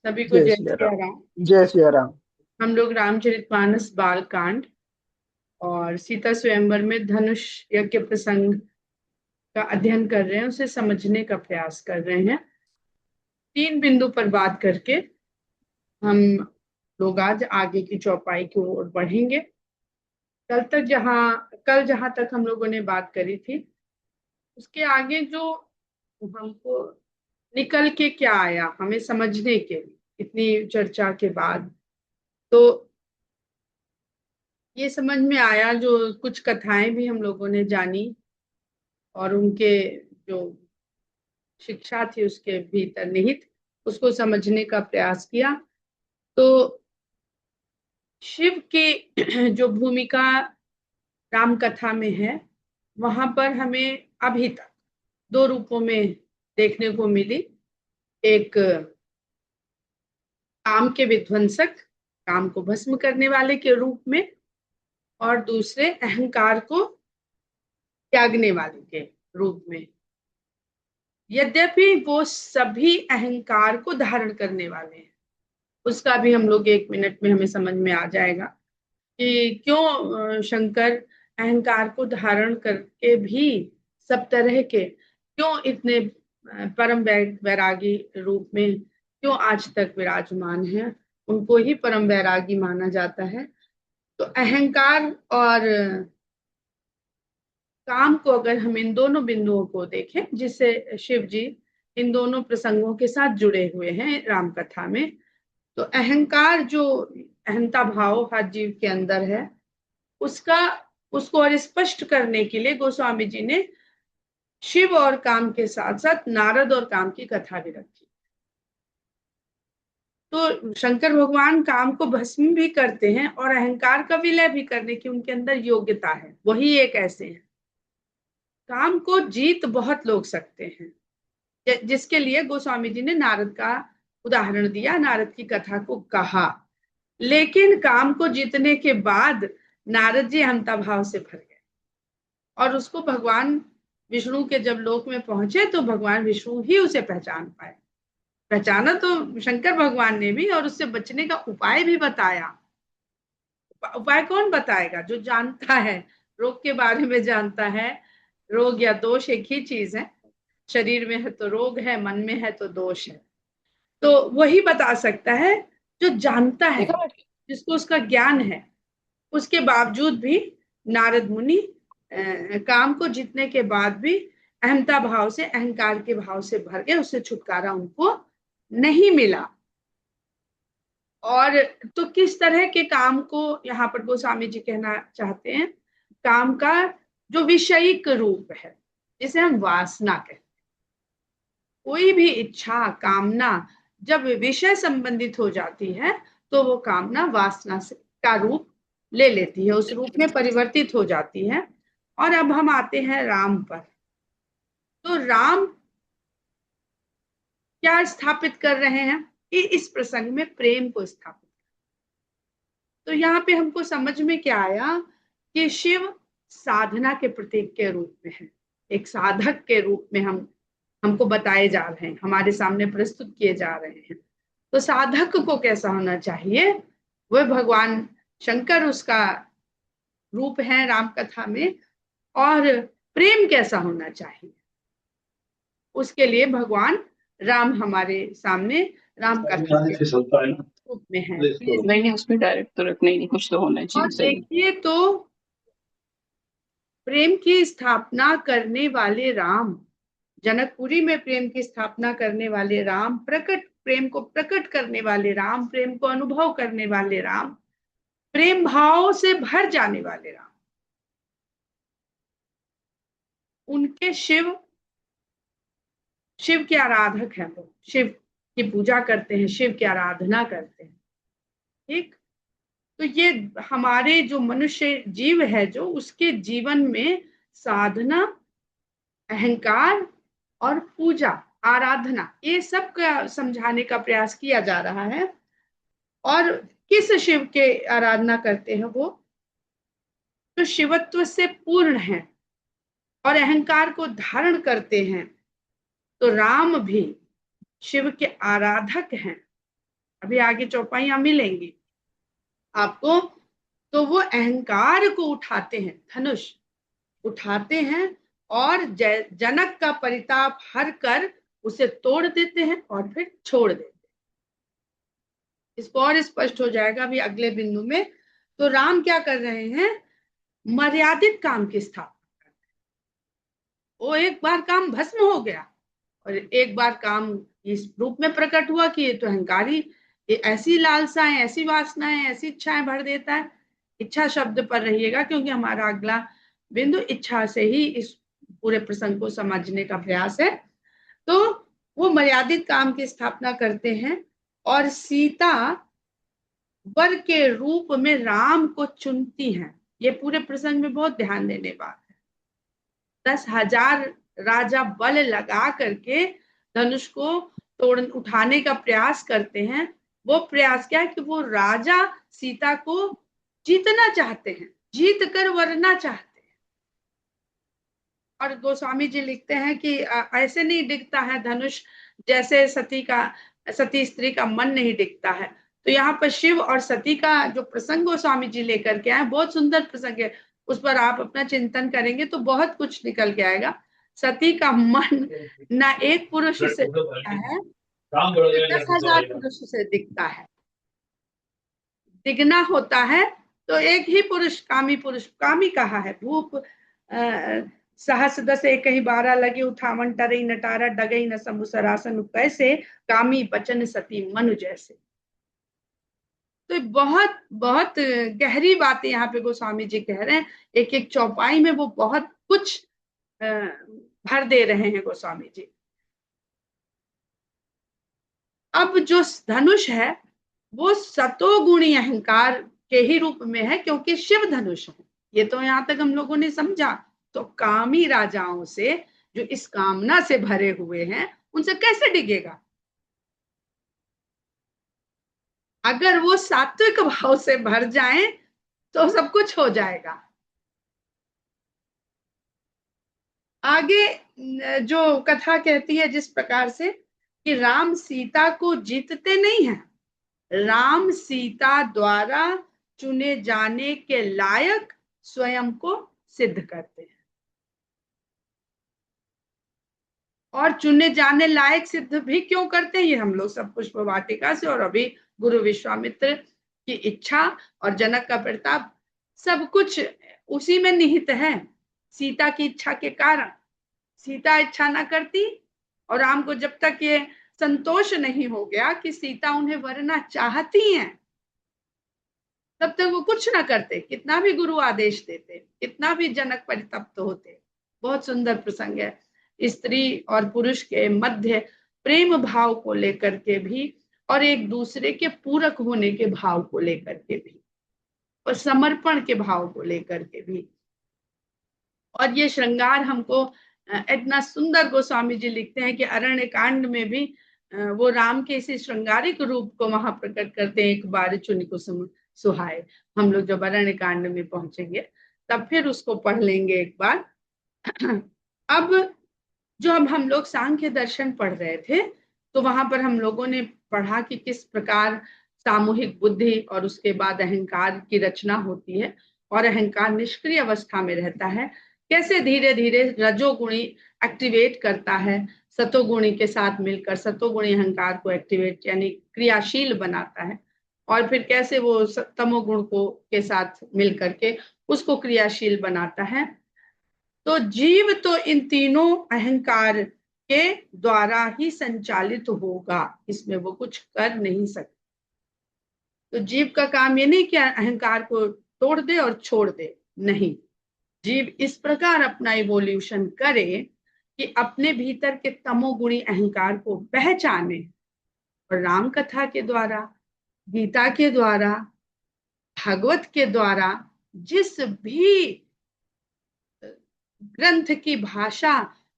सभी को जय जय सिया सिया राम। राम। जय सिया राम। हम लोग रामचरितमानस बाल कांड और सीता स्वयंवर में धनुष यज्ञ प्रसंग का अध्ययन कर रहे हैं, उसे समझने का प्रयास कर रहे हैं। 3 बिंदु पर बात करके हम लोग आज आगे की चौपाई की ओर बढ़ेंगे। कल जहां तक हम लोगों ने बात करी थी, उसके आगे जो हमको निकल के क्या आया हमें समझने के लिए इतनी चर्चा के बाद, तो ये समझ में आया, जो कुछ कथाएं भी हम लोगों ने जानी और उनके जो शिक्षा थी उसके भीतर निहित, उसको समझने का प्रयास किया। तो शिव की जो भूमिका राम कथा में है, वहां पर हमें अभी तक 2 रूपों में देखने को मिली। एक काम के विध्वंसक, काम को भस्म करने वाले के रूप में, और दूसरे अहंकार को त्यागने वाले के रूप में। यद्यपि वो सभी अहंकार को धारण करने वाले हैं, उसका भी हम लोग 1 मिनट में हमें समझ में आ जाएगा कि क्यों शंकर अहंकार को धारण करके भी सब तरह के, क्यों इतने परम वैरागी रूप में क्यों आज तक विराजमान है। उनको ही परम वैरागी माना जाता है। तो अहंकार और काम को अगर हम इन दोनों बिंदुओं को देखें, जिससे शिव जी इन दोनों प्रसंगों के साथ जुड़े हुए हैं राम कथा में, तो अहंकार जो अहंता भाव हर जीव के अंदर है, उसका उसको और स्पष्ट करने के लिए गोस्वामी जी ने शिव और काम के साथ साथ नारद और काम की कथा भी रखी। तो शंकर भगवान काम को भस्म भी करते हैं और अहंकार का विलय भी करने की उनके अंदर योग्यता है। वही एक ऐसे हैं, काम को जीत बहुत लोग सकते हैं, जिसके लिए गोस्वामी जी ने नारद का उदाहरण दिया, नारद की कथा को कहा। लेकिन काम को जीतने के बाद नारद जी अहंता भाव से भर गए और उसको भगवान विष्णु के जब लोक में पहुंचे तो भगवान विष्णु ही उसे पहचान पाए। पहचाना तो शंकर भगवान ने भी, और उससे बचने का उपाय भी बताया। उपाय कौन बताएगा? जो जानता है, रोग के बारे में जानता है। रोग या दोष एक ही चीज है, शरीर में है तो रोग है, मन में है तो दोष है। तो वही बता सकता है जो जानता है, देखा बेटी? जिसको उसका ज्ञान है। उसके बावजूद भी नारद मुनि काम को जीतने के बाद भी अहंता भाव से, अहंकार के भाव से भर गए, उससे छुटकारा उनको नहीं मिला। और तो किस तरह के काम को यहाँ पर गोस्वामी जी कहना चाहते हैं? काम का जो विषयिक रूप है, जिसे हम वासना कहते हैं। कोई भी इच्छा, कामना जब विषय संबंधित हो जाती है, तो वो कामना वासना से का रूप ले लेती है, उस रूप में परिवर्तित हो जाती है। और अब हम आते हैं राम पर। तो राम क्या स्थापित कर रहे हैं? इस प्रसंग में प्रेम को स्थापित। तो यहाँ पे हमको समझ में क्या आया कि शिव साधना के प्रतीक के रूप में है, एक साधक के रूप में हमको बताए जा रहे हैं, हमारे सामने प्रस्तुत किए जा रहे हैं। तो साधक को कैसा होना चाहिए? वह भगवान शंकर उसका रूप है राम कथा में। और प्रेम कैसा होना चाहिए? उसके लिए भगवान राम हमारे सामने राम कथा के रूप में है। नहीं नहीं, उसमें डायरेक्ट तो रखना ही नहीं, कुछ तो होना चाहिए। और सही। देखिए तो प्रेम की स्थापना करने वाले राम, जनकपुरी में प्रेम की स्थापना करने वाले राम, प्रकट प्रेम को प्रकट करने वाले राम, प्रेम को अनुभव करने वाले राम, प्रेम भाव से भर जाने वाले राम, उनके शिव, शिव के आराधक हैं। वो शिव की पूजा करते हैं, शिव की आराधना करते हैं। ठीक। तो ये हमारे जो मनुष्य जीव है, जो उसके जीवन में साधना, अहंकार और पूजा, आराधना, ये सब का समझाने का प्रयास किया जा रहा है। और किस शिव के आराधना करते हैं? वो तो शिवत्व से पूर्ण है और अहंकार को धारण करते हैं। तो राम भी शिव के आराधक हैं। अभी आगे चौपाइयां मिलेंगी आपको। तो वो अहंकार को उठाते हैं, धनुष उठाते हैं और जनक का परिताप हर कर उसे तोड़ देते हैं और फिर छोड़ देते हैं। इसको और स्पष्ट हो जाएगा अभी अगले बिंदु में। तो राम क्या कर रहे हैं, मर्यादित काम की स्थापना। वो एक बार काम भस्म हो गया और एक बार काम इस रूप में प्रकट हुआ कि ये तो अहंकारी, ये ऐसी लालसाएं, ऐसी वासनाएं, ऐसी इच्छाएं भर देता है। इच्छा शब्द पर रहिएगा क्योंकि हमारा अगला बिंदु इच्छा से ही इस पूरे प्रसंग को समझने का प्रयास है। तो वो मर्यादित काम की स्थापना करते हैं और सीता वर के रूप में राम को चुनती हैं। ये पूरे प्रसंग में बहुत ध्यान देने बात है। 10,000 राजा बल लगा करके धनुष को तोड़ उठाने का प्रयास करते हैं। वो प्रयास क्या है कि वो राजा सीता को जीतना चाहते हैं, जीत कर वरना चाहते हैं। और गोस्वामी जी लिखते हैं कि ऐसे नहीं दिखता है धनुष, जैसे सती स्त्री का मन नहीं दिखता है। तो यहाँ पर शिव और सती का जो प्रसंग गोस्वामी जी लेकर के आए, बहुत सुंदर प्रसंग है। उस पर आप अपना चिंतन करेंगे तो बहुत कुछ निकल के आएगा। सती का मन ना एक पुरुष से दिखता है, 10,000 पुरुष से दिखता है। दिखना होता है तो एक ही पुरुष, पुरुष कामी कहा है। भूप सहस दस एक ही 12 लगे उठावन टरई नटारा डगई न समुसरासन कैसे कामी बचन सती मनु जैसे। तो बहुत बहुत गहरी बातें यहाँ पे गोस्वामी जी कह रहे हैं। एक एक चौपाई में वो बहुत कुछ भर दे रहे हैं गोस्वामी जी। अब जो धनुष है वो सतोगुणी अहंकार के ही रूप में है क्योंकि शिव धनुष है। ये तो यहां तक हम लोगों ने समझा। तो कामी राजाओं से, जो इस कामना से भरे हुए हैं, उनसे कैसे डिगेगा। अगर वो सात्विक भाव से भर जाएं तो सब कुछ हो जाएगा। आगे जो कथा कहती है जिस प्रकार से कि राम सीता को जीतते नहीं हैं, राम सीता द्वारा चुने जाने के लायक स्वयं को सिद्ध करते हैं। और चुने जाने लायक सिद्ध भी क्यों करते हैं, ये हम लोग सब पुष्प वाटिका से और अभी गुरु विश्वामित्र की इच्छा और जनक का प्रताप, सब कुछ उसी में निहित है। सीता की इच्छा के कारण। सीता इच्छा ना करती और राम को जब तक ये संतोष नहीं हो गया कि सीता उन्हें वरना चाहती हैं, तब तक वो कुछ ना करते। कितना भी गुरु आदेश देते, कितना भी जनक परितप्त होते। बहुत सुंदर प्रसंग है। स्त्री और पुरुष के मध्य प्रेम भाव को लेकर के भी और एक दूसरे के पूरक होने के भाव को लेकर के भी और समर्पण के भाव को लेकर के भी। और ये श्रृंगार हमको इतना सुंदर गोस्वामी जी लिखते हैं कि अरण्य कांड में भी वो राम के इसी श्रृंगारिक रूप को वहां प्रकट करते हैं। एक बार चुनि कुसुम सुहाए। हम लोग जब अरण्य कांड में पहुंचेंगे तब फिर उसको पढ़ लेंगे एक बार। अब जो हम लोग सांख्य दर्शन पढ़ रहे थे तो वहां पर हम लोगों ने पढ़ा कि किस प्रकार सामूहिक बुद्धि और उसके बाद अहंकार की रचना होती है और अहंकार निष्क्रिय अवस्था में रहता है। कैसे धीरे धीरे रजोगुणी एक्टिवेट करता है, सतोगुणी के साथ मिलकर सतोगुणी अहंकार को एक्टिवेट यानी क्रियाशील बनाता है और फिर कैसे वो तमोगुण को के साथ मिलकर के उसको क्रियाशील बनाता है। तो जीव तो इन तीनों अहंकार के द्वारा ही संचालित होगा, इसमें वो कुछ कर नहीं सकता। तो जीव का काम ये नहीं कि अहंकार को तोड़ दे और छोड़ दे, नहीं। जीव इस प्रकार अपना इवोल्यूशन करे कि अपने भीतर के तमोगुणी अहंकार को पहचाने और राम कथा के द्वारा, गीता के द्वारा, भागवत के द्वारा, जिस भी ग्रंथ की भाषा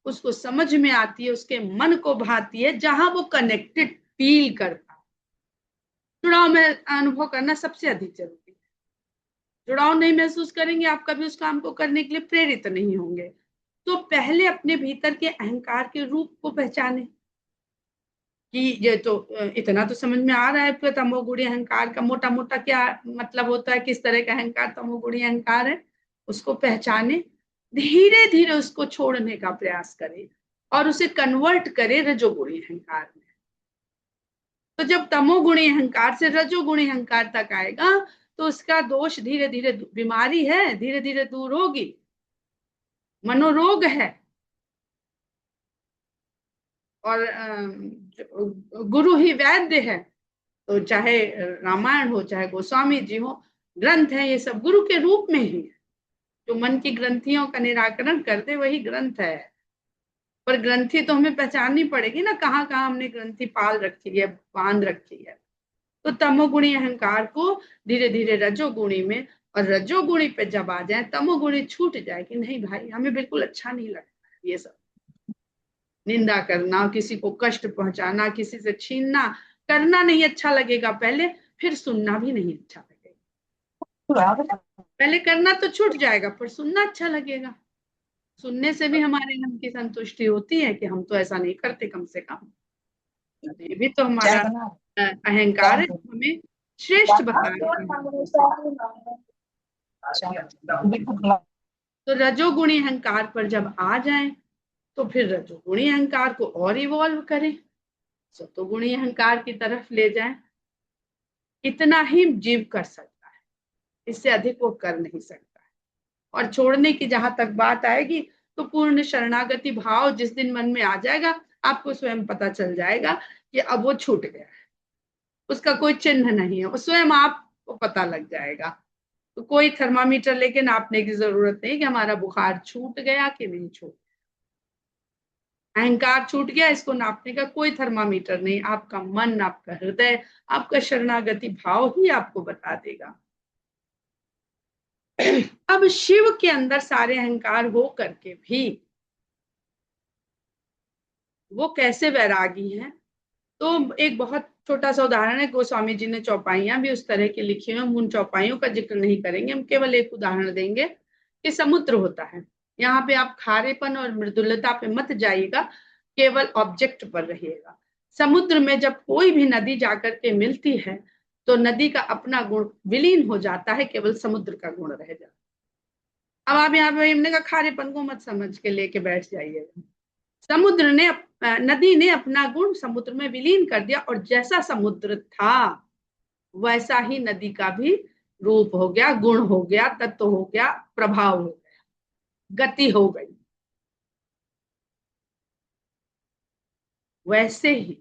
उसको समझ में आती है, उसके मन को भाती है, जहां वो कनेक्टेड फील करता है। जुड़ाव में अनुभव करना सबसे अधिक जरूरी है। जुड़ाव नहीं महसूस करेंगे आप कभी उस काम को करने के लिए प्रेरित नहीं होंगे। तो पहले अपने भीतर के अहंकार के रूप को पहचाने कि ये तो इतना तो समझ में आ रहा है कि तमोगुणी अहंकार का मोटा मोटा क्या मतलब होता है, किस तरह का अहंकार तमोगुणी अहंकार है, उसको पहचाने, धीरे धीरे उसको छोड़ने का प्रयास करे और उसे कन्वर्ट करे रजोगुणी अहंकार में। तो जब तमोगुणी अहंकार से रजोगुणी अहंकार तक आएगा तो उसका दोष धीरे धीरे, बीमारी है धीरे धीरे दूर होगी, मनोरोग है। और गुरु ही वैद्य है, तो चाहे रामायण हो चाहे गोस्वामी जी हो, ग्रंथ है ये सब गुरु के रूप में ही, जो मन की ग्रंथियों का निराकरण करते वही ग्रंथ है। पर ग्रंथि तो हमें पहचाननी पड़ेगी ना, कहाँ कहाँ हमने ग्रंथि पाल रखी है, बांध रखी है। तो तमोगुणी अहंकार को धीरे धीरे रजोगुणी में, और रजोगुणी पे जब आ जाए तमोगुणी छूट जाए कि नहीं भाई हमें बिल्कुल अच्छा नहीं लगता ये सब, निंदा करना, किसी को कष्ट पहुंचाना, किसी से छीनना, करना नहीं अच्छा लगेगा पहले, फिर सुनना भी नहीं अच्छा लगेगा। पहले करना तो छूट जाएगा पर सुनना अच्छा लगेगा, सुनने से भी हमारे मन की संतुष्टि होती है कि हम तो ऐसा नहीं करते कम से कम। ये भी तो हमारा अहंकार है, हमें श्रेष्ठ बता रहे हैं। तो रजोगुणी अहंकार पर जब आ जाए तो फिर रजोगुणी अहंकार को और इवॉल्व करें, सतोगुणी अहंकार की तरफ ले जाए। इतना ही जीव कर सकता है, इससे अधिक वो कर नहीं सकता है। और छोड़ने की जहां तक बात आएगी तो पूर्ण शरणागति भाव जिस दिन मन में आ जाएगा आपको स्वयं पता चल जाएगा कि अब वो छूट गया है, उसका कोई चिन्ह नहीं है, वो स्वयं आपको पता लग जाएगा। तो कोई थर्मामीटर लेके नापने की जरूरत नहीं कि हमारा बुखार छूट गया कि नहीं छूट, अहंकार छूट गया इसको नापने का कोई थर्मामीटर नहीं, आपका मन, आपका हृदय, आपका शरणागति भाव ही आपको बता देगा। अब शिव के अंदर सारे अहंकार हो करके भी वो कैसे वैरागी हैं, तो एक बहुत छोटा सा उदाहरण है, गोस्वामी जी ने चौपाइयां भी उस तरह की लिखी हुई, हम उन चौपाइयों का जिक्र नहीं करेंगे, हम केवल एक उदाहरण देंगे कि समुद्र होता है, यहाँ पे आप खारेपन और मृदुलता पे मत जाइएगा, केवल ऑब्जेक्ट पर रहिएगा। समुद्र में जब कोई भी नदी जाकर के मिलती है तो नदी का अपना गुण विलीन हो जाता है, केवल समुद्र का गुण रह जाता है। अब आप यहाँ पे हमने कहा खारेपन को मत समझ के लेके बैठ जाइएगा, समुद्र ने, नदी ने अपना गुण समुद्र में विलीन कर दिया, और जैसा समुद्र था वैसा ही नदी का भी रूप हो गया, गुण हो गया, तत्व हो गया, प्रभाव हो गया, गति हो गई। वैसे ही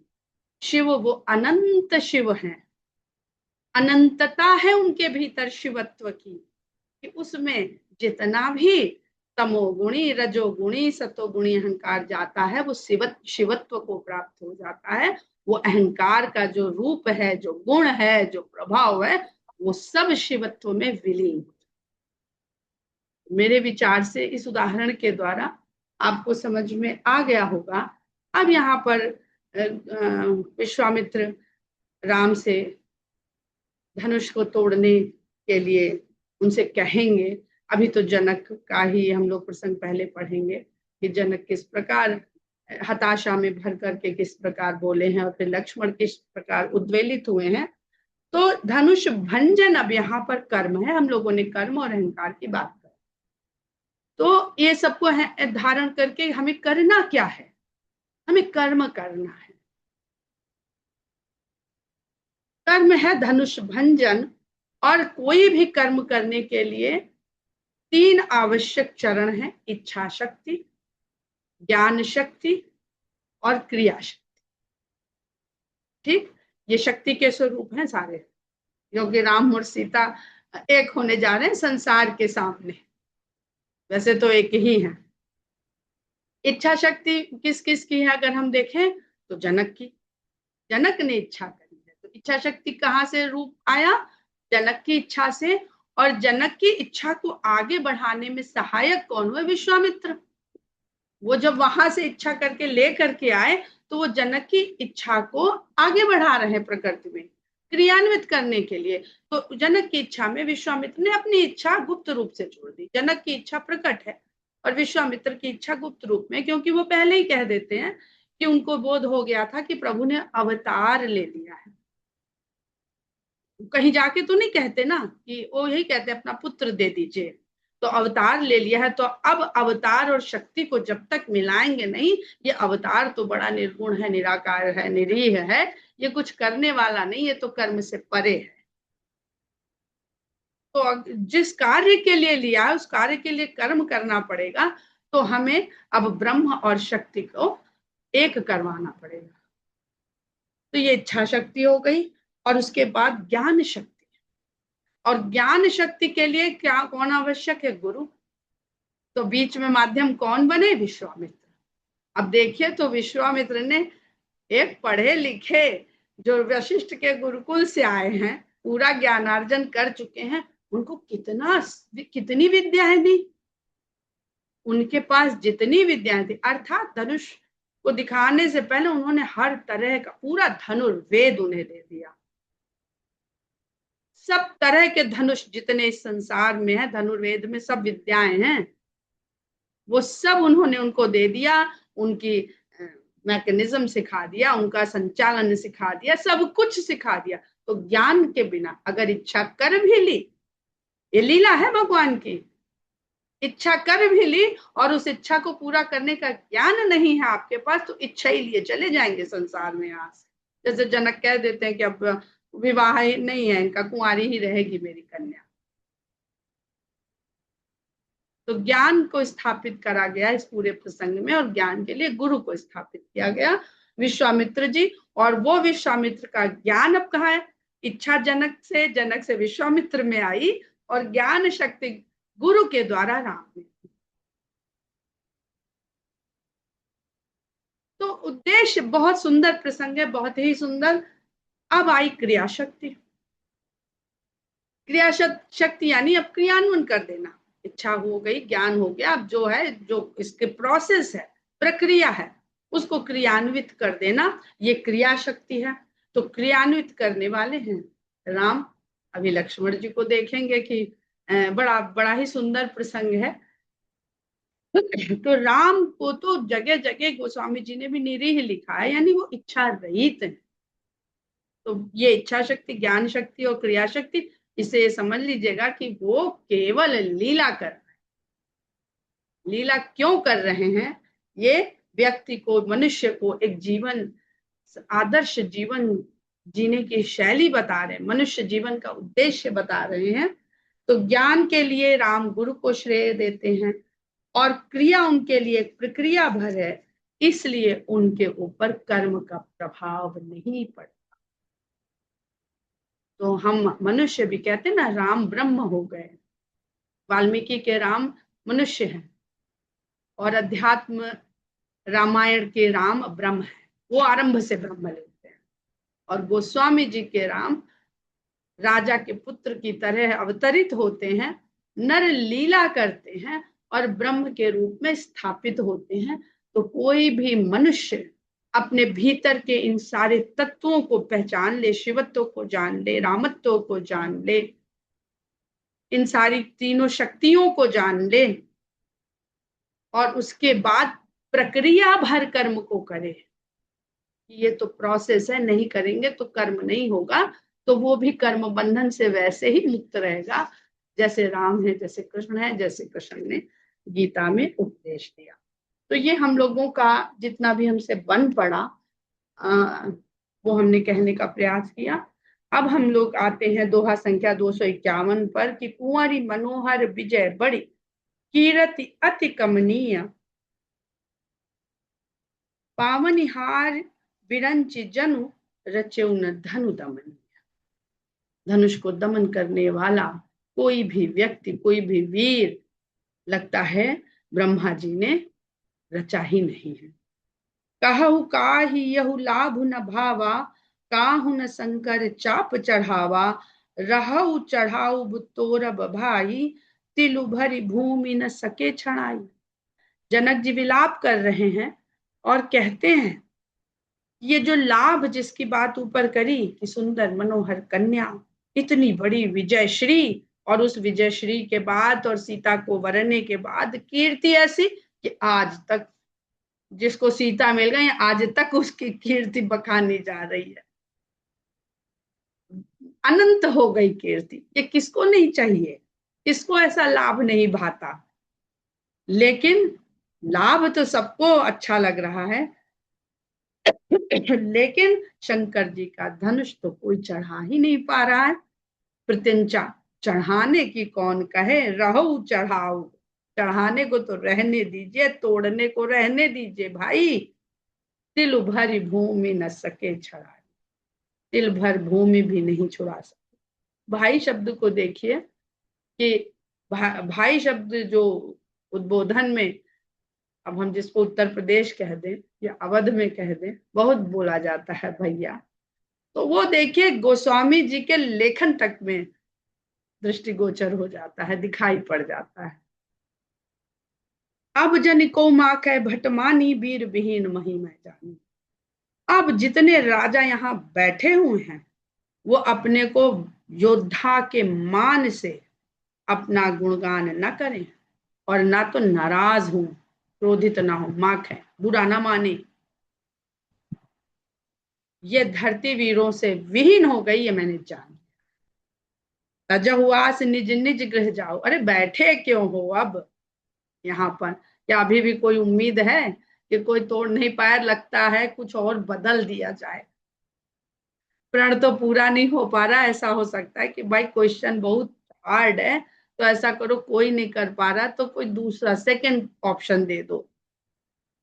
शिव वो अनंत शिव हैं, अनंतता है उनके भीतर शिवत्व की, कि उसमें जितना भी तमोगुणी रजोगुणी सतोगुणी अहंकार जाता है वो शिवत्व को प्राप्त हो जाता है। वो अहंकार का जो रूप है, जो गुण है, जो प्रभाव है, वो सब शिवत्व में विलीन। मेरे विचार से इस उदाहरण के द्वारा आपको समझ में आ गया होगा। अब यहाँ पर विश्वामित्र राम से धनुष को तोड़ने के लिए उनसे कहेंगे। अभी तो जनक का ही हम लोग प्रसंग पहले पढ़ेंगे कि जनक किस प्रकार हताशा में भर करके किस प्रकार बोले हैं, और फिर लक्ष्मण किस प्रकार उद्वेलित हुए हैं। तो धनुष भंजन अब यहाँ पर कर्म है, हम लोगों ने कर्म और अहंकार की बात की, तो ये सबको धारण करके हमें करना क्या है, हमें कर्म करना है। कर्म है धनुष भंजन, और कोई भी कर्म करने के लिए 3 आवश्यक चरण है, इच्छा शक्ति, ज्ञान शक्ति और क्रिया शक्ति। ठीक, ये शक्ति के स्वरूप हैं सारे, योगी राम और सीता एक होने जा रहे हैं संसार के सामने, वैसे तो एक ही है। इच्छा शक्ति किस किस की है अगर हम देखें तो जनक की, जनक ने इच्छा करी है, तो इच्छा शक्ति कहाँ से रूप आया, जनक की इच्छा से। और जनक की इच्छा को आगे बढ़ाने में सहायक कौन हुए, विश्वामित्र। वो जब वहां से इच्छा करके ले करके आए तो वो जनक की इच्छा को आगे बढ़ा रहे हैं प्रकृति में क्रियान्वित करने के लिए। तो जनक की इच्छा में विश्वामित्र ने अपनी इच्छा गुप्त रूप से छोड़ दी, जनक की इच्छा प्रकट है और विश्वामित्र की इच्छा गुप्त रूप में, क्योंकि वो पहले ही कह देते हैं कि उनको बोध हो गया था कि प्रभु ने अवतार ले लिया है। कहीं जाके तो नहीं कहते ना, कि वो यही कहते अपना पुत्र दे दीजिए, तो अवतार ले लिया है। तो अब अवतार और शक्ति को जब तक मिलाएंगे नहीं, ये अवतार तो बड़ा निर्गुण है, निराकार है, निरीह है, ये कुछ करने वाला नहीं, ये तो कर्म से परे है। तो जिस कार्य के लिए लिया है उस कार्य के लिए कर्म करना पड़ेगा। तो हमें अब ब्रह्म और शक्ति को एक करवाना पड़ेगा। तो ये इच्छा शक्ति हो गई, और उसके बाद ज्ञान शक्ति। और ज्ञान शक्ति के लिए क्या कौन आवश्यक है? गुरु। तो बीच में माध्यम कौन बने? विश्वामित्र। अब देखिए, तो विश्वामित्र ने, एक पढ़े लिखे जो वशिष्ठ के गुरुकुल से आए हैं, पूरा ज्ञानार्जन कर चुके हैं, उनको कितनी विद्याएं दी। उनके पास जितनी विद्याएं थी, अर्थात धनुष को दिखाने से पहले उन्होंने हर तरह का पूरा धनुर्वेद उन्हें दे दिया। सब तरह के धनुष जितने इस संसार में है, धनुर्वेद में सब विद्याएं हैं, वो सब उन्होंने उनको दे दिया। उनकी मैकेनिज्म सिखा दिया, उनका संचालन सिखा दिया, सब कुछ सिखा दिया। तो ज्ञान के बिना अगर इच्छा कर भी ली, ये लीला है भगवान की, इच्छा कर भी ली और उस इच्छा को पूरा करने का ज्ञान नहीं है आपके पास, तो इच्छा ही लिए चले जाएंगे संसार में यहाँ से। जैसे जनक कह देते हैं कि अब विवाह नहीं है इनका, कुंवारी ही रहेगी मेरी कन्या। तो ज्ञान को स्थापित करा गया इस पूरे प्रसंग में, और ज्ञान के लिए गुरु को स्थापित किया गया, विश्वामित्र जी। और वो विश्वामित्र का ज्ञान अब कहाँ है? इच्छा जनक से विश्वामित्र में आई, और ज्ञान शक्ति गुरु के द्वारा राम में। तो उद्देश्य बहुत सुंदर प्रसंग है, बहुत ही सुंदर। अब आई क्रिया शक्ति। क्रिया शक्ति यानी अब क्रियान्वयन कर देना। इच्छा हो गई, ज्ञान हो गया, अब जो है, जो इसके प्रोसेस है, प्रक्रिया है, उसको क्रियान्वित कर देना, ये क्रिया शक्ति है। तो क्रियान्वित करने वाले हैं राम। अभी लक्ष्मण जी को देखेंगे कि बड़ा बड़ा ही सुंदर प्रसंग है। तो राम को तो जगह जगह गोस्वामी जी ने भी निरीह लिखा है, यानी वो इच्छा रहित है। तो ये इच्छा शक्ति, ज्ञान शक्ति और क्रिया शक्ति, इसे समझ लीजिएगा कि वो केवल लीला कर रहे हैं। लीला क्यों कर रहे हैं? ये व्यक्ति को, मनुष्य को एक जीवन, आदर्श जीवन जीने की शैली बता रहे हैं, मनुष्य जीवन का उद्देश्य बता रहे हैं। तो ज्ञान के लिए राम गुरु को श्रेय देते हैं, और क्रिया उनके लिए प्रक्रिया भर है, इसलिए उनके ऊपर कर्म का प्रभाव नहीं पड़ता। तो हम मनुष्य भी कहते हैं ना, राम ब्रह्म हो गए। वाल्मीकि के राम मनुष्य हैं, और अध्यात्म रामायण के राम ब्रह्म है, वो आरंभ से ब्रह्म लेते हैं। और गोस्वामी जी के राम राजा के पुत्र की तरह अवतरित होते हैं, नर लीला करते हैं, और ब्रह्म के रूप में स्थापित होते हैं। तो कोई भी मनुष्य अपने भीतर के इन सारे तत्वों को पहचान ले, शिवत्व को जान ले, रामत्व को जान ले, इन सारी तीनों शक्तियों को जान ले, और उसके बाद प्रक्रिया भर कर्म को करे। ये तो प्रोसेस है, नहीं करेंगे तो कर्म नहीं होगा। तो वो भी कर्म बंधन से वैसे ही मुक्त रहेगा जैसे राम है, जैसे कृष्ण है, जैसे कृष्ण ने गीता में उपदेश दिया। तो ये हम लोगों का जितना भी हमसे बन पड़ा, वो हमने कहने का प्रयास किया। अब हम लोग आते हैं दोहा संख्या 251 पर कि कुंवरी मनोहर विजय बड़ी, कीरति अति कमनीय, पावनिहार विरंच जनु, रचेउन धनु दमन। धनुष को दमन करने वाला कोई भी व्यक्ति, कोई भी वीर, लगता है ब्रह्मा जी ने रचा ही नहीं है। कहु काहि यहु लाभ न भावा, काहु न शंकर चाप चढ़ावा, रहु चढ़ाऊ तोरब भाई, तिलु भरी भूमि न सके छड़ाई। जनक जी विलाप कर रहे हैं और कहते हैं, ये जो लाभ जिसकी बात ऊपर करी कि सुंदर मनोहर कन्या, इतनी बड़ी विजय श्री, और उस विजय श्री के बाद और सीता को वरने के बाद कीर्ति ऐसी कि आज तक जिसको सीता मिल गई आज तक उसकी कीर्ति बखानी जा रही है, अनंत हो गई कीर्ति। ये किसको नहीं चाहिए, किसको ऐसा लाभ नहीं भाता, लेकिन लाभ तो सबको अच्छा लग रहा है। लेकिन शंकर जी का धनुष तो कोई चढ़ा ही नहीं पा रहा है। प्रत्यंचा चढ़ाने की कौन कहे, रहो चढ़ाओ, चढ़ाने को तो रहने दीजिए, तोड़ने को रहने दीजिए भाई। तिल भरी भूमि न सके छड़ा, तिल भर भूमि भी नहीं छुड़ा सकते। भाई शब्द को देखिए कि भाई शब्द जो उद्बोधन में, अब हम जिसको उत्तर प्रदेश कह दें या अवध में कह दें, बहुत बोला जाता है भैया, तो वो देखिए गोस्वामी जी के लेखन तक में दृष्टिगोचर हो जाता है, दिखाई पड़ जाता है। अब जनिको माँ कह भटमानी, वीर विहीन मही मैं जानी। अब जितने राजा यहाँ बैठे हुए हैं वो अपने को योद्धा के मान से अपना गुणगान न करें और ना तो नाराज हो, क्रोधित ना हो, माख है बुरा ना माने। ये धरती वीरों से विहीन हो गई, ये मैंने जान। तजहुआस निज निज गृह जाओ, अरे बैठे क्यों हो अब यहाँ पर? क्या अभी भी कोई उम्मीद है कि कोई तोड़ नहीं पाया? लगता है कुछ और बदल दिया जाए। प्रण तो पूरा नहीं हो पा रहा, ऐसा हो सकता है कि भाई क्वेश्चन बहुत हार्ड है, तो ऐसा करो कोई नहीं कर पा रहा तो कोई दूसरा सेकंड ऑप्शन दे दो।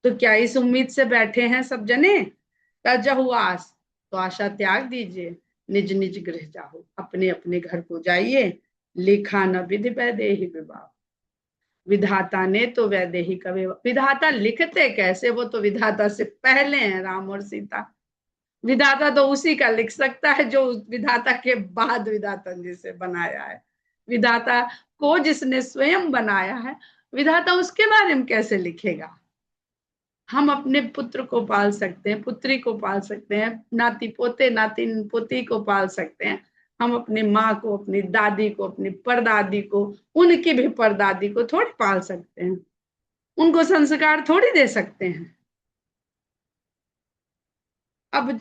तो क्या इस उम्मीद से बैठे हैं सब जने? तजहु आस, तो आशा त्याग दीजिए, निज निज गृह जाओ, अपने अपने घर को जाइए। लिखा न विधि वैदेही विवाह, विधाता ने तो वैदेही का विवाह। विधाता लिखते कैसे, वो तो विधाता से पहले हैं राम और सीता। विधाता तो उसी का लिख सकता है जो विधाता के बाद विधाता जिसे बनाया है। विधाता को जिसने स्वयं बनाया है, विधाता उसके बारे में कैसे लिखेगा? हम अपने पुत्र को पाल सकते हैं, पुत्री को पाल सकते हैं, नाती पोते नाती पोती को पाल सकते हैं। हम अपनी माँ को, अपनी दादी को, अपनी परदादी को, उनकी भी परदादी को थोड़ी पाल सकते हैं, उनको संस्कार थोड़ी दे सकते हैं। अब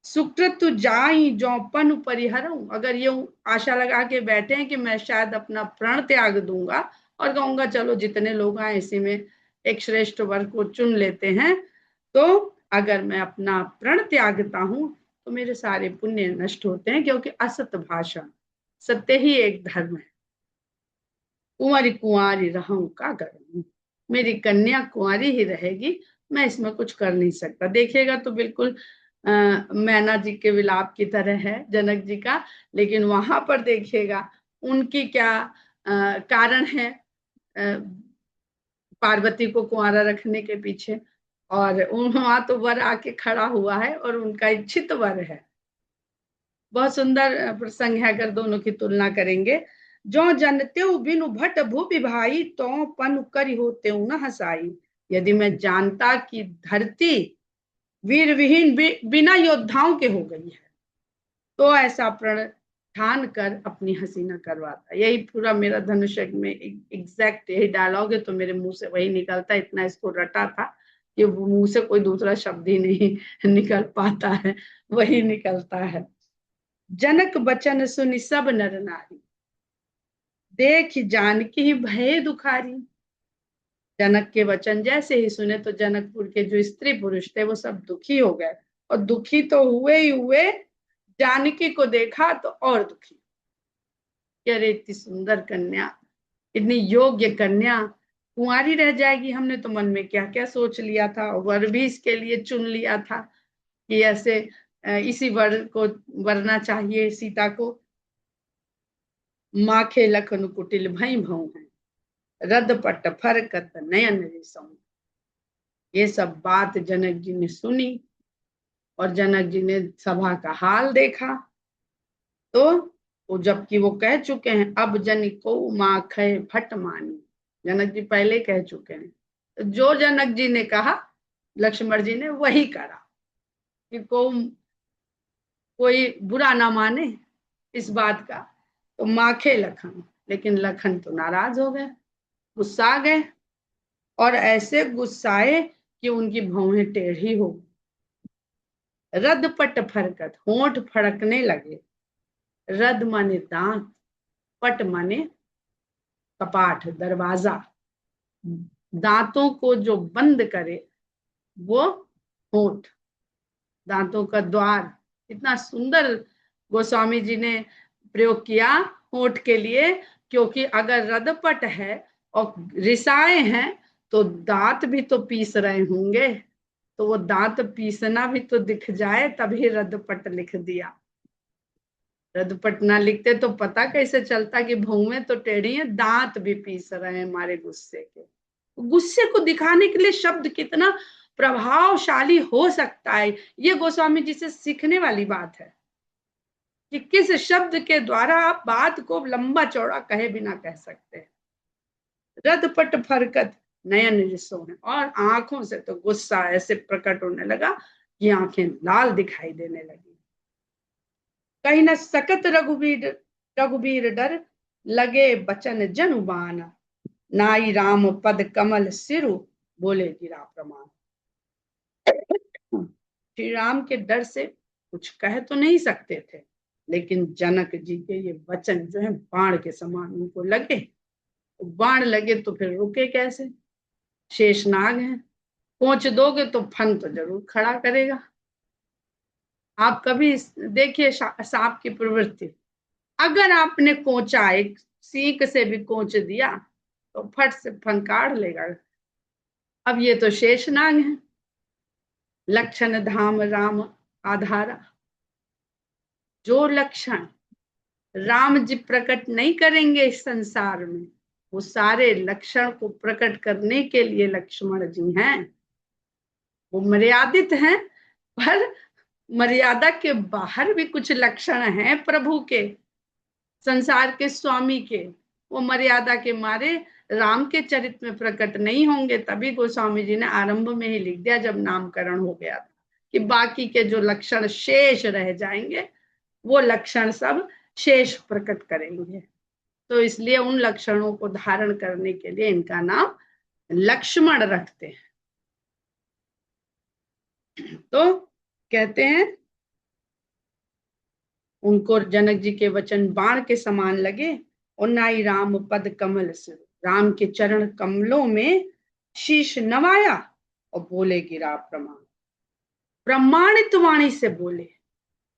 सुकृत जाई जौपन परिहरऊं, अगर ये आशा लगा के बैठे हैं कि मैं शायद अपना प्राण त्याग दूंगा और कहूंगा चलो जितने लोग आए इसी में एक श्रेष्ठ वर को चुन लेते हैं, तो अगर मैं अपना प्रण त्यागता हूं तो मेरे सारे पुण्य नष्ट होते हैं, क्योंकि असत भाषण, सत्य ही एक धर्म है। कुंवारी कुंवारी रहूं का करूं, मेरी कन्या कुंवारी ही रहेगी, मैं इसमें कुछ कर नहीं सकता। देखिएगा तो बिल्कुल मैना जी के विलाप की तरह है जनक जी का, लेकिन वहां पर देखिएगा उनकी क्या कारण है पार्वती को कुंवारा रखने के पीछे। और वहां तो वर आके खड़ा हुआ है और उनका इच्छित वर है। बहुत सुंदर प्रसंग है अगर दोनों की तुलना करेंगे। जो जनते बिनु भट भूपि भाई, तो पन करि होते न हसाई। यदि मैं जानता कि धरती वीर विहीन बिना योद्धाओं के हो गई है, तो ऐसा प्रण ठान कर अपनी हंसी न करवाता। यही पूरा मेरा धनुष में एग्जैक्ट यही डायलॉग है, तो मेरे मुंह से वही निकलता, इतना इसको रटा था कि मुंह से कोई दूसरा शब्द ही नहीं निकल पाता है, वही निकलता है। जनक बचन सुनि सब नर नारी, देख जानकी ही भय दुखारी। जनक के वचन जैसे ही सुने तो जनकपुर के जो स्त्री पुरुष थे वो सब दुखी हो गए, और दुखी तो हुए ही हुए, जानकी को देखा तो और दुखी। अरे इतनी सुंदर कन्या, इतनी योग्य कन्या कुंवारी रह जाएगी, हमने तो मन में क्या क्या सोच लिया था, वर भी इसके लिए चुन लिया था कि ऐसे इसी वर को वरना चाहिए सीता को। माखे लखन कुटिल भई भऊ है, रद पट फरकत नयन रिसऊ। ये सब बात जनक जी ने सुनी और जनक जी ने सभा का हाल देखा, तो वो जबकि वो कह चुके हैं अब जन को माखे फट मानी, जनक जी पहले कह चुके हैं, तो जो जनक जी ने कहा लक्ष्मण जी ने वही करा कि कोई बुरा ना माने इस बात का। तो माखे लखन, लेकिन लखन तो नाराज हो गए, गुस्सा गए। और ऐसे गुस्साए कि उनकी भौहें टेढ़ी हो। रदपट फरकत, होंठ फड़कने लगे। रद माने दांत, पट माने कपाट, दरवाजा। दांतों को जो बंद करे वो होंठ, दांतों का द्वार। इतना सुंदर गोस्वामी जी ने प्रयोग किया होंठ के लिए, क्योंकि अगर रदपट है और रिसाए हैं तो दांत भी तो पीस रहे होंगे, तो वो दांत पीसना भी तो दिख जाए, तभी रदपट लिख दिया। रदपट ना लिखते तो पता कैसे चलता कि भौवें तो टेढ़ी हैं, दांत भी पीस रहे हैं हमारे गुस्से के। गुस्से को दिखाने के लिए शब्द कितना प्रभावशाली हो सकता है, ये गोस्वामी जी से सीखने वाली बात है कि किस शब्द के द्वारा आप बात को लंबा चौड़ा कहे बिना कह सकते हैं। रदपट फरकत, नयन रिसो है, और आंखों से तो गुस्सा ऐसे प्रकट होने लगा कि आंखें लाल दिखाई देने लगी। कहीं न सकत रघुवीर, रघुवीर डर, लगे बचन जनुबान। नाई राम पद कमल सिरु, बोले गिरा प्रमाण। श्री राम के डर से कुछ कह तो नहीं सकते थे, लेकिन जनक जी के ये वचन जो है बाण के समान उनको लगे। बाण लगे तो फिर रुके कैसे, शेषनाग है, कोच दोगे तो फन तो जरूर खड़ा करेगा। आप कभी देखिए सांप की प्रवृत्ति, अगर आपने कोचा, एक सीख से भी कोच दिया तो फट से फनकार लेगा। अब ये तो शेषनाग है, लक्षण धाम राम आधारा। जो लक्षण राम जी प्रकट नहीं करेंगे इस संसार में, वो सारे लक्षण को प्रकट करने के लिए लक्ष्मण जी हैं। वो मर्यादित हैं, पर मर्यादा के बाहर भी कुछ लक्षण हैं प्रभु के, संसार के स्वामी के। वो मर्यादा के मारे राम के चरित्र में प्रकट नहीं होंगे। तभी गोस्वामी जी ने आरंभ में ही लिख दिया जब नामकरण हो गया था कि बाकी के जो लक्षण शेष रह जाएंगे वो लक्षण सब शेष प्रकट करेंगे। तो इसलिए उन लक्षणों को धारण करने के लिए इनका नाम लक्ष्मण रखते हैं। तो कहते हैं उनको जनक जी के वचन बाण के समान लगे। और नाई राम पद कमल से, राम के चरण कमलों में शीश नवाया और बोले गिरा प्रमाण। प्रमाणित वाणी से बोले,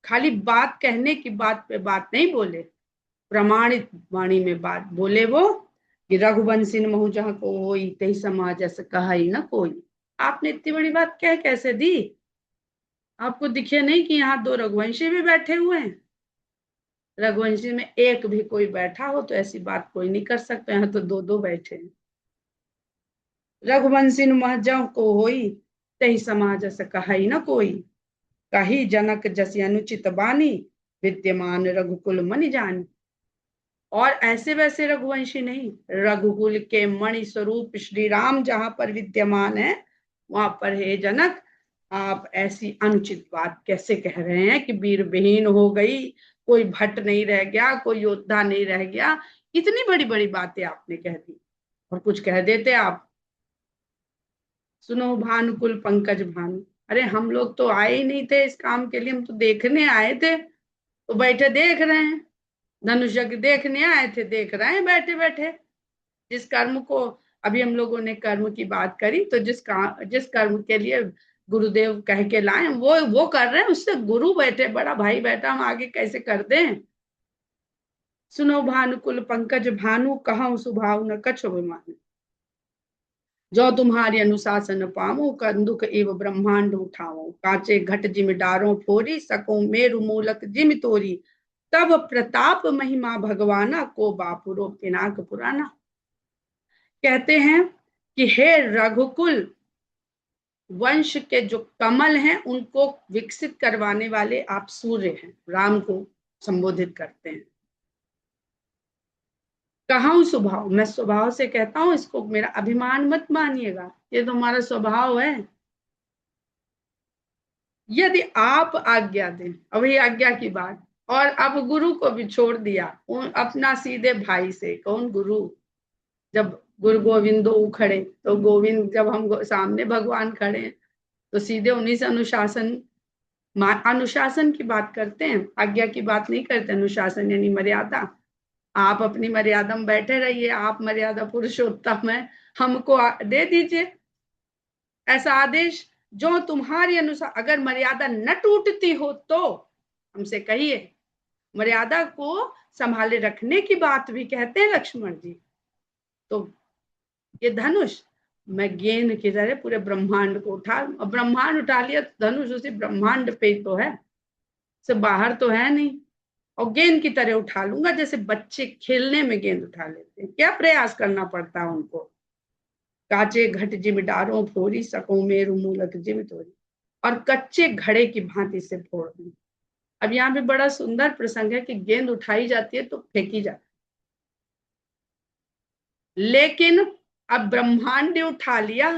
खाली बात कहने की बात पे बात नहीं बोले, प्रमाणित वाणी में बात बोले वो कि रघुवंशी महु जहाँ को होई तही समाज ऐसे कहा ही ना कोई। आपने इतनी बड़ी बात कह कैसे दी? आपको दिखे नहीं कि यहाँ दो रघुवंशी भी बैठे हुए हैं? रघुवंशी में एक भी कोई बैठा हो तो ऐसी बात कोई नहीं कर सकता, यहाँ तो दो दो बैठे हैं। रघुवंशी महजह को होई तही समाज ऐसे कहा ही ना कोई। कही जनक जसी अनुचित बानी, विद्यमान रघुकुल मनि जानी। और ऐसे वैसे रघुवंशी नहीं, रघुकुल के मणि स्वरूप श्री राम जहां पर विद्यमान है, वहां पर हे जनक आप ऐसी अनुचित बात कैसे कह रहे हैं कि वीर विहीन हो गई, कोई भट्ट नहीं रह गया, कोई योद्धा नहीं रह गया। इतनी बड़ी बड़ी बातें आपने कह दी, और कुछ कह देते आप। सुनो भानुकुल पंकज भानु, अरे हम लोग तो आए ही नहीं थे इस काम के लिए, हम तो देखने आए थे, तो बैठे देख रहे हैं। धनुष यज्ञ देखने आए थे, देख रहे हैं बैठे बैठे। जिस कर्म को अभी हम लोगों ने कर्म की बात करी, तो जिस कर्म के लिए गुरुदेव कह के लाए वो कर रहे हैं, उससे गुरु बैठे, बड़ा भाई बैठा, हम आगे कैसे कर दें। सुनो भानुकुल पंकज भानु, कहूं सुभाव न कछु अभिमान। जो तुम्हारी अनुशासन पावो, कंदुक एव ब्रह्मांड उठाओ। कांचे घट जिम डारो फोरी, सको मेरु मूलक जिम तोरी। तब प्रताप महिमा भगवाना, को बापुरो पिनाक पुराना। कहते हैं कि हे रघुकुल वंश के जो कमल हैं उनको विकसित करवाने वाले आप सूर्य हैं, राम को संबोधित करते हैं। कहूं स्वभाव, मैं स्वभाव से कहता हूं, इसको मेरा अभिमान मत मानिएगा, ये तो हमारा स्वभाव है। यदि आप आज्ञा दें, अभी आज्ञा की बात, और अब गुरु को भी छोड़ दिया, अपना सीधे भाई से, कौन गुरु, जब गुरु गोविंदो उखड़े, तो गोविंद जब हम सामने भगवान खड़े हैं तो सीधे उन्हीं से अनुशासन, अनुशासन की बात करते हैं, आज्ञा की बात नहीं करते। अनुशासन यानी मर्यादा। आप अपनी मर्यादा में बैठे रहिए, आप मर्यादा पुरुषोत्तम है, हमको दे दीजिए ऐसा आदेश जो तुम्हारी अनुसार। अगर मर्यादा न टूटती हो तो हमसे कहिए। मर्यादा को संभाले रखने की बात भी कहते हैं लक्ष्मण जी। तो ये धनुष मैं गेंद की तरह पूरे ब्रह्मांड को उठा, ब्रह्मांड उठा लिया तो धनुष उसी ब्रह्मांड पे तो है, से बाहर तो है नहीं। और गेंद की तरह उठा लूंगा, जैसे बच्चे खेलने में गेंद उठा लेते हैं। क्या प्रयास करना पड़ता है उनको। काचे घट जिम डारो फोरी, सको मेरु मूलक जिम तोरी, और कच्चे घड़े की भांति से फोड़ दूं। अब यहाँ पे बड़ा सुंदर प्रसंग है कि गेंद उठाई जाती है तो फेंकी जाती है, लेकिन अब ब्रह्मांड ने उठा लिया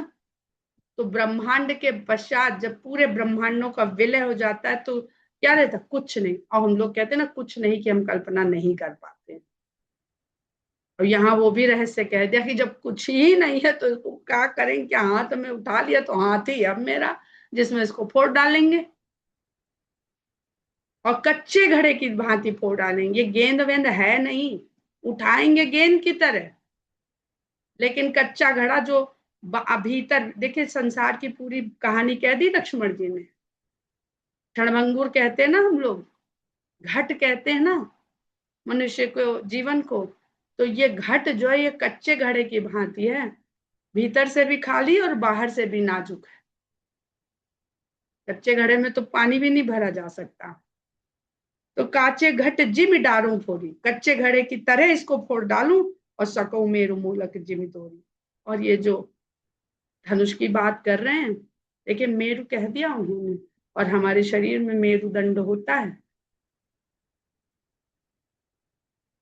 तो ब्रह्मांड के पश्चात जब पूरे ब्रह्मांडों का विलय हो जाता है तो क्या रहता, कुछ नहीं। और हम लोग कहते हैं ना कुछ नहीं की हम कल्पना नहीं कर पाते। और यहाँ वो भी रहस्य कह दिया कि जब कुछ ही नहीं है तो इसको क्या करेंगे, क्या हाथ में उठा लिया तो हाथ ही अब मेरा जिसमें इसको फोड़ डालेंगे, और कच्चे घड़े की भांति फोड़ डालेंगे। गेंद वेंद है नहीं, उठाएंगे गेंद की तरह, लेकिन कच्चा घड़ा जो भीतर। देखिए संसार की पूरी कहानी कह दी लक्ष्मण जी ने। क्षणभंगुर कहते हैं ना हम लोग, घट कहते हैं ना मनुष्य को, जीवन को। तो ये घट जो है ये कच्चे घड़े की भांति है, भीतर से भी खाली और बाहर से भी नाजुक है। कच्चे घड़े में तो पानी भी नहीं भरा जा सकता। तो काचे घट जिम डारूं फोड़ी, कच्चे घड़े की तरह इसको फोड़ डालूं, और सको मेरु मूलक जिम तोड़ी। और ये जो धनुष की बात कर रहे हैं, देखिए मेरु कह दिया उन्होंने, और हमारे शरीर में मेरुदंड होता है।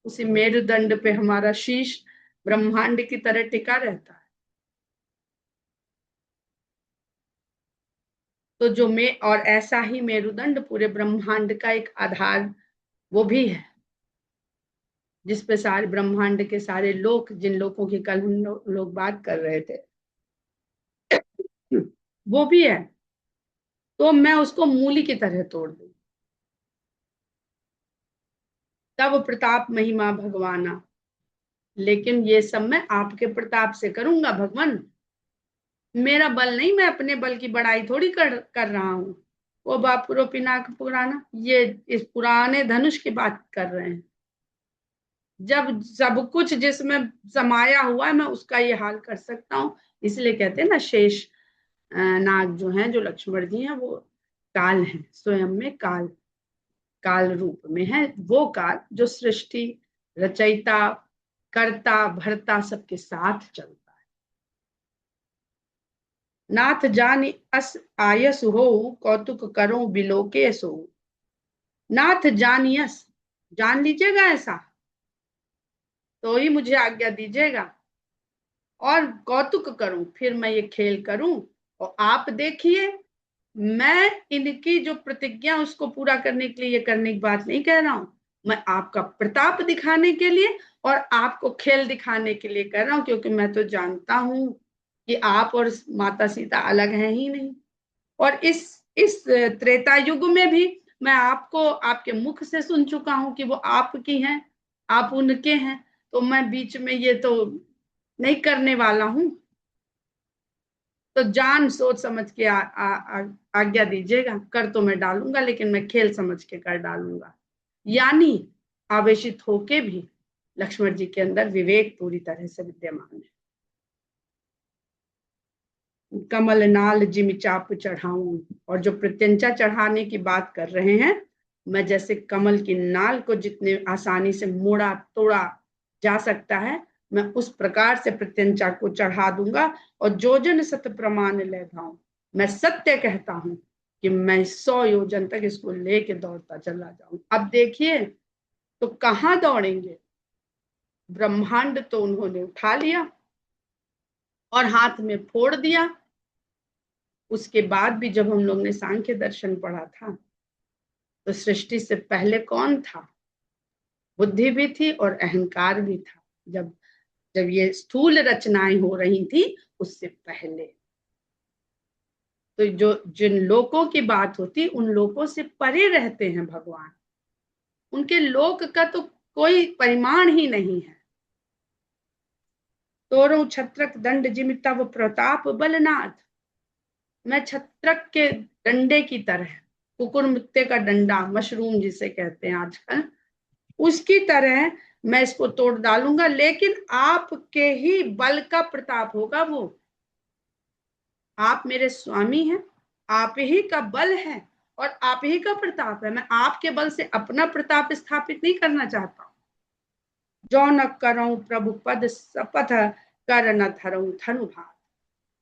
उसी मेरुदंड पे हमारा शीश ब्रह्मांड की तरह टिका रहता है। तो जो और ऐसा ही मेरुदंड पूरे ब्रह्मांड का एक आधार वो भी है, जिसपे सारे ब्रह्मांड के सारे लोक, जिन लोगों की कल हम लोग बात कर रहे थे, वो भी है। तो मैं उसको मूली की तरह तोड़ दूं, तब प्रताप महिमा भगवाना। लेकिन ये सब मैं आपके प्रताप से करूंगा भगवान, मेरा बल नहीं, मैं अपने बल की बड़ाई थोड़ी कर रहा हूं। वो बापुरो पिनाक पुराना, ये इस पुराने धनुष की बात कर रहे हैं। जब सब कुछ जिसमें समाया हुआ है मैं उसका ये हाल कर सकता हूँ। इसलिए कहते हैं ना शेष नाग जो हैं, जो लक्ष्मण जी हैं, वो काल हैं, स्वयं में काल, काल रूप में है। वो काल जो सृष्टि रचयिता कर्ता भरता सबके साथ चलता है। नाथ जानि अस आयस हो, कौतुक करो बिलोके सो। नाथ जानियस, जान लीजिएगा ऐसा, तो ही मुझे आज्ञा दीजिएगा, और कौतुक करूं, फिर मैं ये खेल करूं। और आप देखिए, मैं इनकी जो प्रतिज्ञा उसको पूरा करने के लिए ये करने की बात नहीं कह रहा हूं, मैं आपका प्रताप दिखाने के लिए और आपको खेल दिखाने के लिए कर रहा हूं, क्योंकि मैं तो जानता हूं कि आप और माता सीता अलग हैं ही नहीं। और इस त्रेता युग में भी मैं आपको आपके मुख से सुन चुका हूं कि वो आपकी हैं, आप उनके हैं। तो मैं बीच में ये तो नहीं करने वाला हूं। तो जान सोच समझ के आज्ञा दीजिएगा, कर तो मैं डालूंगा, लेकिन मैं खेल समझ के कर डालूंगा। यानी आवेशित होके भी लक्ष्मण जी के अंदर विवेक पूरी तरह से विद्यमान है। कमल नाल जिम चाप चढ़ाऊं, और जो प्रत्यंचा चढ़ाने की बात कर रहे हैं, मैं जैसे कमल की नाल को जितने आसानी से मोड़ा तोड़ा जा सकता है, मैं उस प्रकार से प्रत्यंचा को चढ़ा दूंगा। और जो जन सत्य प्रमाण ले भाऊं, मैं सत्य कहता हूं कि मैं 100 योजन तक इसको लेके दौड़ता चला जाऊं। अब देखिए, तो कहां दौड़ेंगे, ब्रह्मांड तो उन्होंने उठा लिया और हाथ में फोड़ दिया। उसके बाद भी जब हम लोग ने सांख्य दर्शन पढ़ा था, तो सृष्टि से पहले कौन था, बुद्धि भी थी और अहंकार भी था। जब जब ये स्थूल रचनाएं हो रही थी उससे पहले। तो जो जिन लोकों की बात होती उन लोकों से परे रहते हैं भगवान, उनके लोक का तो कोई परिमाण ही नहीं है। तोरो छत्रक दंड जिमिता वो प्रताप बलनाथ, मैं छत्रक के डंडे की तरह, कुकुरमुत्ते का डंडा, मशरूम जिसे कहते हैं आजकल, उसकी तरह मैं इसको तोड़ डालूंगा, लेकिन आपके ही बल का प्रताप होगा वो। आप मेरे स्वामी हैं, आप ही का बल है और आप ही का प्रताप है। मैं आपके बल से अपना प्रताप स्थापित नहीं करना चाहता हूं। जो न करूं प्रभु पद शपथ, कर न धरूं धनुभात।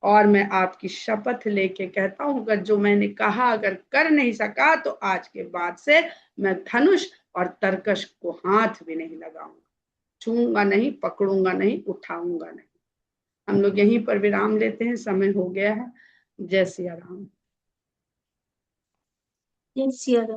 और मैं आपकी शपथ लेके कहता हूं, अगर जो मैंने कहा अगर कर नहीं सका तो आज के बाद से मैं धनुष और तरकश को हाथ भी नहीं लगाऊंगा, छूंगा नहीं, पकड़ूंगा नहीं, उठाऊंगा नहीं। हम लोग यहीं पर विराम लेते हैं, समय हो गया है। जय सिया राम। जय सिया राम।